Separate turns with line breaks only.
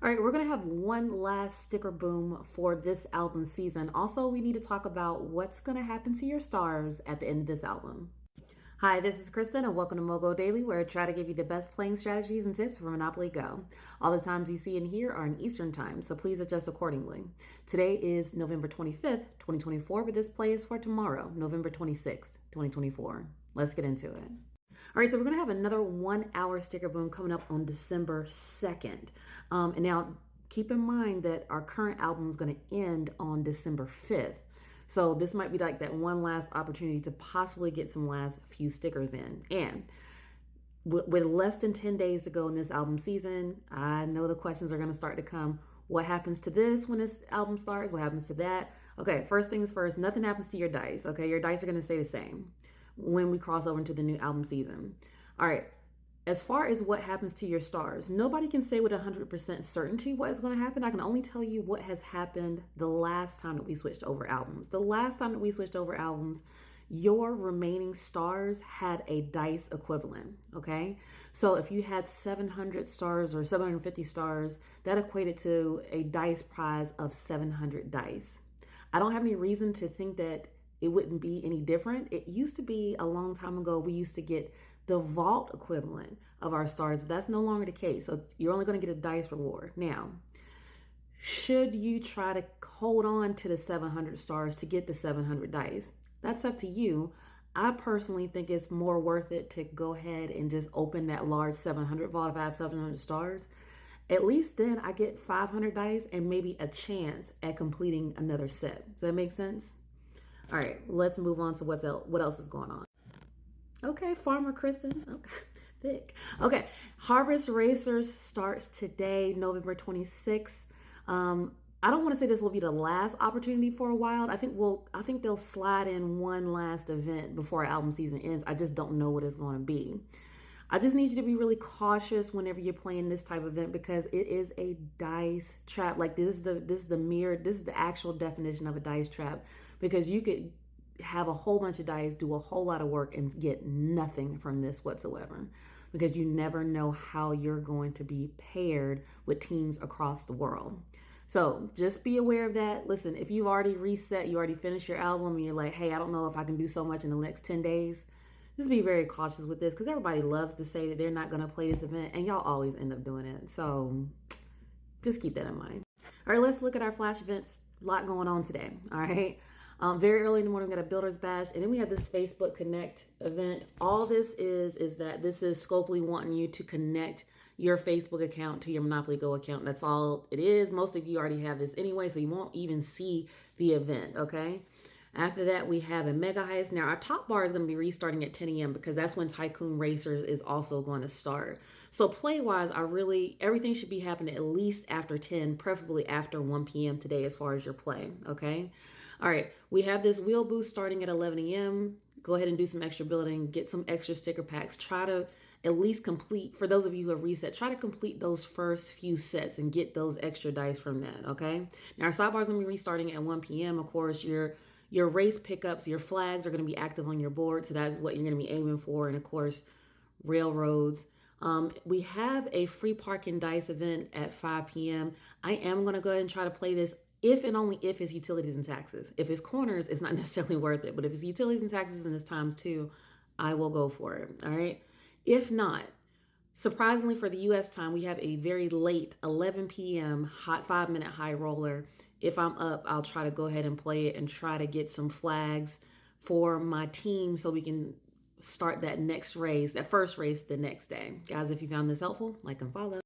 All right, we're going to have one last sticker boom for this album season. Also, we need to talk about what's going to happen to your stars at the end of this album. Hi, this is Kristen, and welcome to Mogo Daily, where I try to give you the best playing strategies and tips for Monopoly Go. All the times you see and hear are in Eastern Time, so please adjust accordingly. Today is November 25th, 2024, but this play is for tomorrow, November 26th, 2024. Let's get into it. All right, so we're going to have another 1 hour sticker boom coming up on December 2nd. And now keep in mind that our current album is going to end on December 5th. So this might be like that one last opportunity to possibly get some last few stickers in. And with less than 10 days to go in this album season, I know the questions are going to start to come. What happens to this when this album starts? What happens to that? Okay, first things first, nothing happens to your dice. Okay, your dice are going to stay the same when we cross over into the new album season. All right, as far as what happens to your stars, nobody can say with 100% certainty what is going to happen. I can only tell you what has happened the last time that we switched over albums. The last time that we switched over albums, your remaining stars had a dice equivalent, okay? So if you had 700 stars or 750 stars, that equated to a dice prize of 700 dice. I don't have any reason to think that it wouldn't be any different. It used to be a long time ago, we used to get the vault equivalent of our stars, but that's no longer the case. So you're only going to get a dice reward. Now, should you try to hold on to the 700 stars to get the 700 dice? That's up to you. I personally think it's more worth it to go ahead and just open that large 700 vault if I have 700 stars. At least then I get 500 dice and maybe a chance at completing another set. Does that make sense? All right, let's move on to what else is going on. Okay, Farmer Kristen. Okay, thick. Okay, Harvest Racers starts today, November 26th. I don't want to say this will be the last opportunity for a while. I think they'll slide in one last event before our album season ends. I just don't know what it's going to be. I just need you to be really cautious whenever you're playing this type of event because it is a dice trap. Like this is the actual definition of a dice trap because you could have a whole bunch of dice, do a whole lot of work and get nothing from this whatsoever because you never know how you're going to be paired with teams across the world. So just be aware of that. Listen, if you've already reset, you already finished your album and you're like, hey, I don't know if I can do so much in the next 10 days, just be very cautious with this because everybody loves to say that they're not going to play this event and y'all always end up doing it. So just keep that in mind. All right, let's look at our flash events. A lot going on today. All right. Very early in the morning, we got a Builder's Bash, and then we have this Facebook Connect event. All this is that this is Scopely wanting you to connect your Facebook account to your Monopoly Go account. That's all it is. Most of you already have this anyway, so you won't even see the event, okay? After that, we have a Mega Heist. Now, our top bar is going to be restarting at 10 a.m. because that's when Tycoon Racers is also going to start. So play-wise, everything should be happening at least after 10, preferably after 1 p.m. today as far as your play, okay? All right, we have this wheel boost starting at 11 a.m. Go ahead and do some extra building, get some extra sticker packs. Try to at least complete, for those of you who have reset, try to complete those first few sets and get those extra dice from that, okay? Now, our sidebar is going to be restarting at 1 p.m. Of course, your race pickups, your flags are going to be active on your board, so that's what you're going to be aiming for. And of course, railroads. We have a free parking dice event at 5 p.m. I am going to go ahead and try to play this if and only if it's utilities and taxes. If it's corners, it's not necessarily worth it. But if it's utilities and taxes and it's times 2, I will go for it. All right. If not, surprisingly for the U.S. time, we have a very late 11 p.m. hot 5-minute high roller. If I'm up, I'll try to go ahead and play it and try to get some flags for my team so we can start that first race the next day. Guys, if you found this helpful, like and follow.